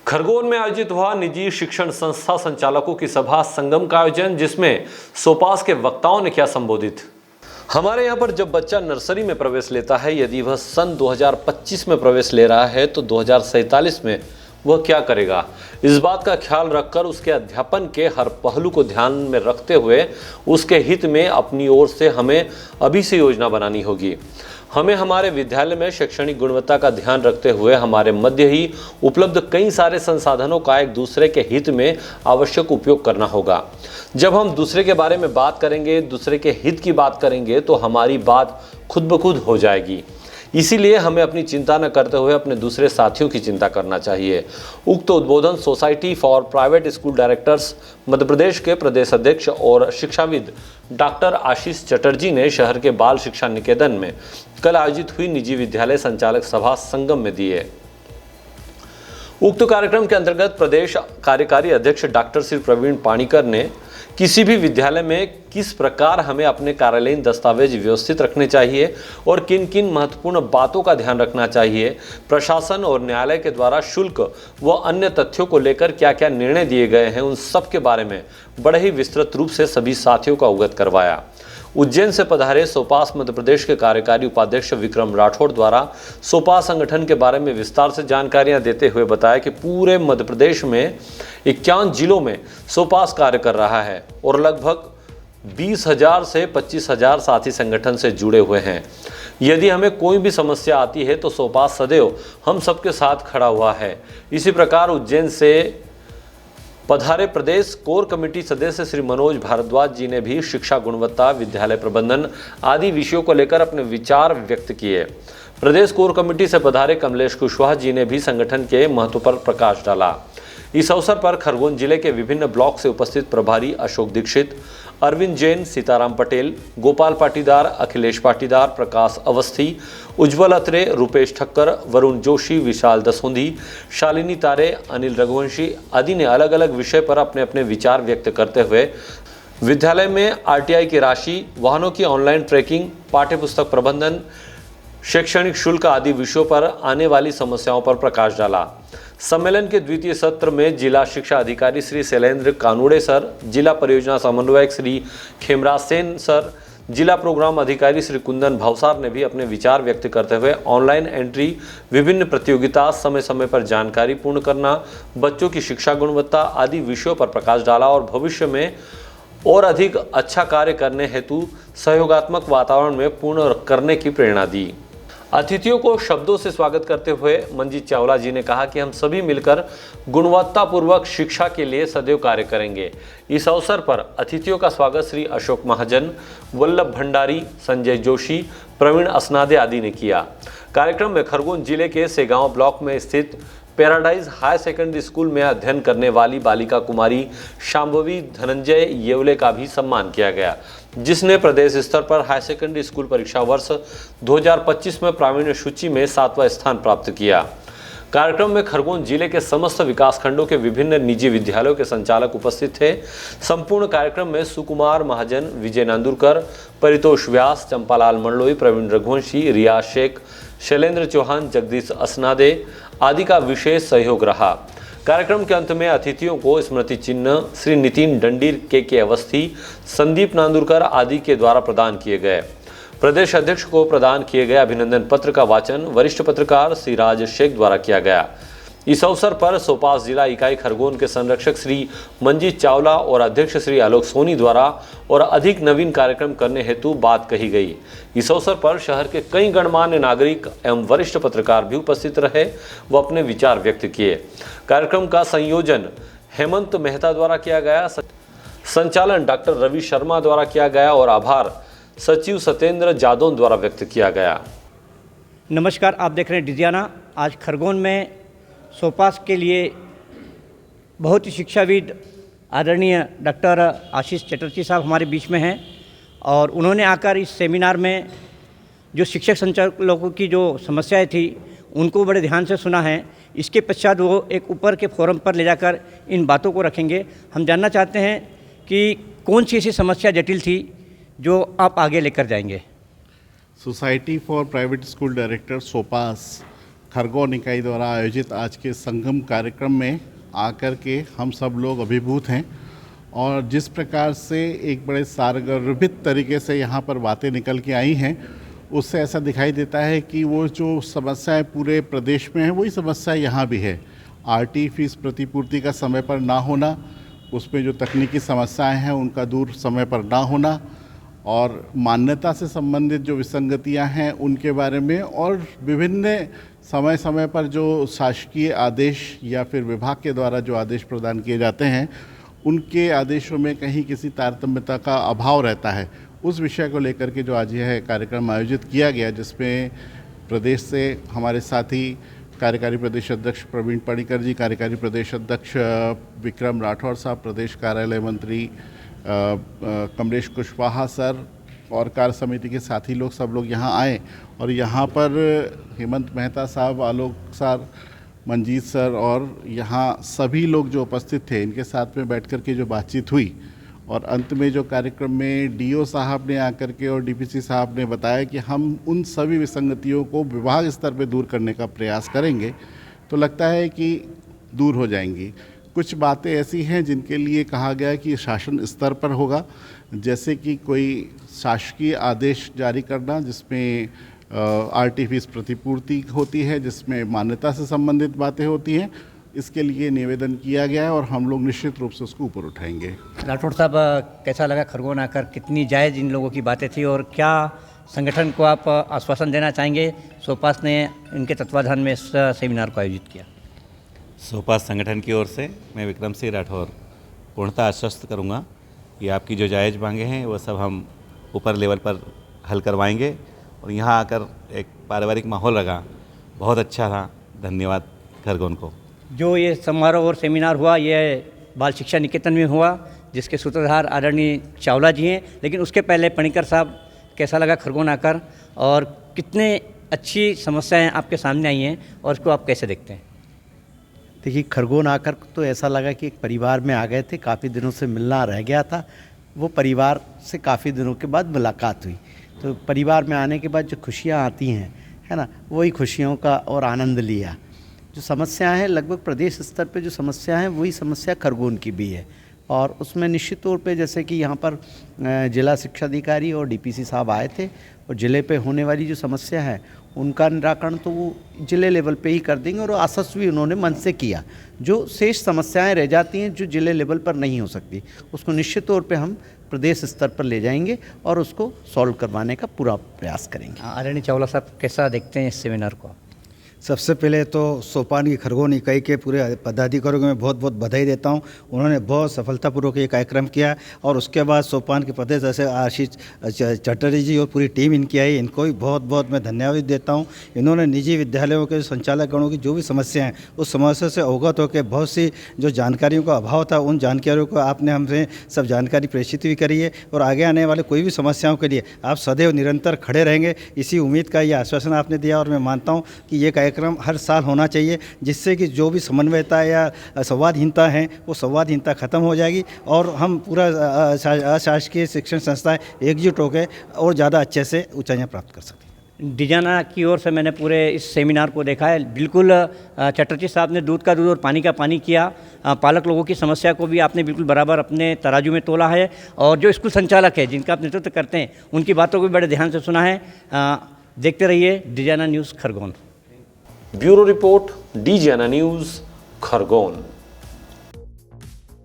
खरगोन में आयोजित हुआ निजी शिक्षण संस्था संचालकों की सभा संगम का आयोजन, जिसमें सोपास के वक्ताओं ने किया संबोधित। हमारे यहाँ पर जब बच्चा नर्सरी में प्रवेश लेता है, यदि वह सन 2025 में प्रवेश ले रहा है तो 2047 में वह क्या करेगा, इस बात का ख्याल रखकर उसके अध्यापन के हर पहलू को ध्यान में रखते हुए उसके हित में अपनी ओर से हमें अभी से योजना बनानी होगी। हमें हमारे विद्यालय में शैक्षणिक गुणवत्ता का ध्यान रखते हुए हमारे मध्य ही उपलब्ध कई सारे संसाधनों का एक दूसरे के हित में आवश्यक उपयोग करना होगा। जब हम दूसरे के बारे में बात करेंगे, दूसरे के हित की बात करेंगे, तो हमारी बात खुद ब खुद हो जाएगी। इसीलिए हमें अपनी चिंता न करते हुए अपने दूसरे साथियों की चिंता करना चाहिए। उक्त उद्बोधन society for private school directors Madhya Pradesh के प्रदेश अध्यक्ष और शिक्षाविद डॉक्टर आशीष चटर्जी ने शहर के बाल शिक्षा निकेतन में कल आयोजित हुई निजी विद्यालय संचालक सभा संगम में दिए। उक्त कार्यक्रम के अंतर्गत प्रदेश कार्यकारी अध्यक्ष डॉक्टर श्री प्रवीण पाणिकर ने किसी भी विद्यालय में किस प्रकार हमें अपने कार्यालयीन दस्तावेज व्यवस्थित रखने चाहिए और किन किन महत्वपूर्ण बातों का ध्यान रखना चाहिए, प्रशासन और न्यायालय के द्वारा शुल्क व अन्य तथ्यों को लेकर क्या क्या निर्णय दिए गए हैं, उन सब के बारे में बड़े ही विस्तृत रूप से सभी साथियों को अवगत करवाया। उज्जैन से पधारे सोपास मध्य प्रदेश के कार्यकारी उपाध्यक्ष विक्रम राठौड़ द्वारा सोपास संगठन के बारे में विस्तार से जानकारियां देते हुए बताया कि पूरे मध्य प्रदेश में 51 जिलों में सोपास कार्य कर रहा है और लगभग 20,000 से 25,000 साथी संगठन से जुड़े हुए हैं। यदि हमें कोई भी समस्या आती है तो सोपास सदैव हम सबके साथ खड़ा हुआ है। इसी प्रकार उज्जैन से पधारे प्रदेश कोर कमेटी सदस्य श्री मनोज भारद्वाज जी ने भी शिक्षा गुणवत्ता, विद्यालय प्रबंधन आदि विषयों को लेकर अपने विचार व्यक्त किए। प्रदेश कोर कमेटी से पधारे कमलेश कुशवाहा जी ने भी संगठन के महत्व पर प्रकाश डाला। इस अवसर पर खरगोन जिले के विभिन्न ब्लॉक से उपस्थित प्रभारी अशोक दीक्षित, अरविंद जैन, सीताराम पटेल, गोपाल पाटीदार, अखिलेश पाटीदार, प्रकाश अवस्थी, उज्ज्वल अत्रे, रुपेश ठक्कर, वरुण जोशी, विशाल दसोंधी, शालिनी तारे, अनिल रघुवंशी आदि ने अलग अलग विषय पर अपने अपने विचार व्यक्त करते हुए विद्यालय में आरटीआई की राशि, वाहनों की ऑनलाइन ट्रैकिंग, पाठ्यपुस्तक प्रबंधन, शैक्षणिक शुल्क आदि विषयों पर आने वाली समस्याओं पर प्रकाश डाला। सम्मेलन के द्वितीय सत्र में जिला शिक्षा अधिकारी श्री शैलेंद्र कानूड़े सर, जिला परियोजना समन्वयक श्री खेमराज सेन सर, जिला प्रोग्राम अधिकारी श्री कुंदन भावसार ने भी अपने विचार व्यक्त करते हुए ऑनलाइन एंट्री, विभिन्न प्रतियोगिता, समय समय पर जानकारी पूर्ण करना, बच्चों की शिक्षा गुणवत्ता आदि विषयों पर प्रकाश डाला और भविष्य में और अधिक अच्छा कार्य करने हेतु सहयोगात्मक वातावरण में पूर्ण करने की प्रेरणा दी। अतिथियों को शब्दों से स्वागत करते हुए मंजीत चावला जी ने कहा कि हम सभी मिलकर गुणवत्तापूर्वक शिक्षा के लिए सदैव कार्य करेंगे। इस अवसर पर अतिथियों का स्वागत श्री अशोक महाजन, वल्लभ भंडारी, संजय जोशी, प्रवीण असनादे आदि ने किया। कार्यक्रम में खरगोन जिले के सेगांव ब्लॉक में स्थित पैराडाइज हाई सेकेंडरी स्कूल में अध्ययन करने वाली बालिका कुमारी शांभवी धनंजय येवले का भी सम्मान किया गया, जिसने प्रदेश स्तर पर हाई सेकेंडरी स्कूल परीक्षा वर्ष 2025 में प्रावीण्य सूची में 7वां स्थान प्राप्त किया। कार्यक्रम में खरगोन जिले के समस्त विकासखंडों के विभिन्न निजी विद्यालयों के संचालक उपस्थित थे। संपूर्ण कार्यक्रम में सुकुमार महाजन, विजय नांदुरकर, परितोष व्यास, चंपालाल मंडलोई, प्रवीण रघुवंशी, रियाज शेख, शैलेंद्र चौहान, जगदीश असनादे आदि का विशेष सहयोग रहा। कार्यक्रम के अंत में अतिथियों को स्मृति चिन्ह श्री नितिन डंडीर, के अवस्थी, संदीप नांदुरकर आदि के द्वारा प्रदान किए गए। प्रदेश अध्यक्ष को प्रदान किए गए अभिनंदन पत्र का वाचन वरिष्ठ पत्रकार सिराज शेख द्वारा किया गया। इस अवसर पर सोपास जिला इकाई खरगोन के संरक्षक श्री मंजीत चावला और अध्यक्ष श्री आलोक सोनी द्वारा और अधिक नवीन कार्यक्रम करने हेतु बात कही गई। इस अवसर पर शहर के कई गणमान्य नागरिक एवं वरिष्ठ पत्रकार भी उपस्थित रहे व अपने विचार व्यक्त किए। कार्यक्रम का संयोजन हेमंत मेहता द्वारा किया गया, संचालन डॉक्टर रवि शर्मा द्वारा किया गया और आभार सचिव सत्येंद्र जादौन द्वारा व्यक्त किया गया। नमस्कार, आप देख रहे हैं डिजियाना। आज खरगोन में सोपास के लिए बहुत ही शिक्षाविद आदरणीय डॉक्टर आशीष चटर्जी साहब हमारे बीच में हैं और उन्होंने आकर इस सेमिनार में जो शिक्षक संचालकों की जो समस्याएं थी उनको बड़े ध्यान से सुना है। इसके पश्चात वो एक ऊपर के फोरम पर ले जाकर इन बातों को रखेंगे। हम जानना चाहते हैं कि कौन सी ऐसी समस्या जटिल थी जो आप आगे लेकर जाएंगे। Society for private school director सोपास खरगोन इकाई द्वारा आयोजित आज के संगम कार्यक्रम में आकर के हम सब लोग अभिभूत हैं और जिस प्रकार से एक बड़े सारगर्भित तरीके से यहाँ पर बातें निकल के आई हैं, उससे ऐसा दिखाई देता है कि वो जो समस्याएं पूरे प्रदेश में हैं वही समस्या यहाँ भी है। आरटी फीस प्रतिपूर्ति का समय पर ना होना, उसमें जो तकनीकी समस्याएं हैं उनका दूर समय पर ना होना और मान्यता से संबंधित जो विसंगतियां हैं उनके बारे में, और विभिन्न समय समय पर जो शासकीय आदेश या फिर विभाग के द्वारा जो आदेश प्रदान किए जाते हैं उनके आदेशों में कहीं किसी तारतम्यता का अभाव रहता है। उस विषय को लेकर के जो आज यह कार्यक्रम आयोजित किया गया, जिसमें प्रदेश से हमारे साथी कार्यकारी प्रदेश अध्यक्ष प्रवीण पणिकर जी, कार्यकारी प्रदेश अध्यक्ष विक्रम राठौर साहब, प्रदेश कार्यालय मंत्री कमलेश कुशवाहा सर और कार्य समिति के साथी लोग, सब लोग यहाँ आए और यहाँ पर हेमंत मेहता साहब, आलोक सर, मंजीत सर और यहाँ सभी लोग जो उपस्थित थे, इनके साथ में बैठ कर के जो बातचीत हुई और अंत में जो कार्यक्रम में डीओ साहब ने आकर के और डीपीसी साहब ने बताया कि हम उन सभी विसंगतियों को विभाग स्तर पे दूर करने का प्रयास करेंगे, तो लगता है कि दूर हो जाएंगी। कुछ बातें ऐसी हैं जिनके लिए कहा गया कि शासन स्तर पर होगा, जैसे कि कोई शासकीय आदेश जारी करना जिसमें आरटी फीस प्रतिपूर्ति होती है, जिसमें मान्यता से संबंधित बातें होती हैं। इसके लिए निवेदन किया गया है और हम लोग निश्चित रूप से उसको ऊपर उठाएंगे। राठौड़ साहब, कैसा लगा खरगोन आकर? कितनी जायज़ इन लोगों की बातें थी और क्या संगठन को आप आश्वासन देना चाहेंगे? सोपास ने इनके तत्वाधान में इस सेमिनार को आयोजित किया। सोपास संगठन की ओर से मैं विक्रम सिंह राठौर पूर्णतः आश्वस्त करूंगा कि आपकी जो जायज़ मांगे हैं वो सब हम ऊपर लेवल पर हल करवाएंगे और यहाँ आकर एक पारिवारिक माहौल लगा, बहुत अच्छा था। धन्यवाद खरगोन को। जो ये समारोह और सेमिनार हुआ, ये बाल शिक्षा निकेतन में हुआ, जिसके सूत्रधार आदरणीय चावला जी हैं। लेकिन उसके पहले पणिकर साहब, कैसा लगा खरगोन आकर और कितने अच्छी समस्याएं आपके सामने आई हैं और इसको आप कैसे देखते हैं? देखिए, खरगोन आकर तो ऐसा लगा कि एक परिवार में आ गए थे। काफ़ी दिनों से मिलना रह गया था, वो परिवार से काफ़ी दिनों के बाद मुलाकात हुई। तो परिवार में आने के बाद जो खुशियाँ आती हैं, है ना, वही खुशियों का और आनंद लिया। जो समस्याएं हैं, लगभग प्रदेश स्तर पे जो समस्या हैं वही समस्या खरगोन की भी है और उसमें निश्चित तौर पे जैसे कि यहाँ पर जिला शिक्षा अधिकारी और डीपीसी साहब आए थे और ज़िले पे होने वाली जो समस्या है उनका निराकरण तो वो ज़िले लेवल पे ही कर देंगे और आश्वस्त भी उन्होंने मन से किया। जो शेष समस्याएं रह जाती हैं जो ज़िले लेवल पर नहीं हो सकती, उसको निश्चित तौर पे हम प्रदेश स्तर पर ले जाएंगे और उसको सॉल्व करवाने का पूरा प्रयास करेंगे। आदरणीय चावला साहब, कैसा देखते हैं इस सेमिनार को? सबसे पहले तो सोपान की खरगोन इकाई के पूरे पदाधिकारियों को मैं बहुत बहुत बधाई देता हूं। उन्होंने बहुत सफलतापूर्वक ये कार्यक्रम किया और उसके बाद सोपान के प्रदेश जैसे आशीष चटर्जी जी और पूरी टीम इनकी आई, इनको भी बहुत बहुत मैं धन्यवाद देता हूं। इन्होंने निजी विद्यालयों के संचालकगणों की जो भी समस्या हैं उस समस्या से अवगत होकर बहुत सी जो जानकारियों का अभाव था उन जानकारियों को आपने हमसे सब जानकारी प्रेषित भी करी है और आगे आने वाले कोई भी समस्याओं के लिए आप सदैव निरंतर खड़े रहेंगे, इसी उम्मीद का ये आश्वासन आपने दिया। और मैं मानता हूँ कि ये कार्यक्रम हर साल होना चाहिए, जिससे कि जो भी समन्वयता या संवादहीनता है वो संवादहीनता खत्म हो जाएगी और हम पूरा अशासकीय शिक्षण संस्थाएं एकजुट होकर और ज़्यादा अच्छे से ऊंचाइयां प्राप्त कर सकें। डिजाना की ओर से मैंने पूरे इस सेमिनार को देखा है। बिल्कुल चटर्जी साहब ने दूध का दूध और पानी का पानी किया। पालक लोगों की समस्या को भी आपने बिल्कुल बराबर अपने तराजू में तोला है और जो स्कूल संचालक है जिनका आप नेतृत्व करते हैं उनकी बातों को भी बड़े ध्यान से सुना है। देखते रहिए डिजाना न्यूज़ खरगोन। ब्यूरो रिपोर्ट, डिजियाना न्यूज़ खरगोन।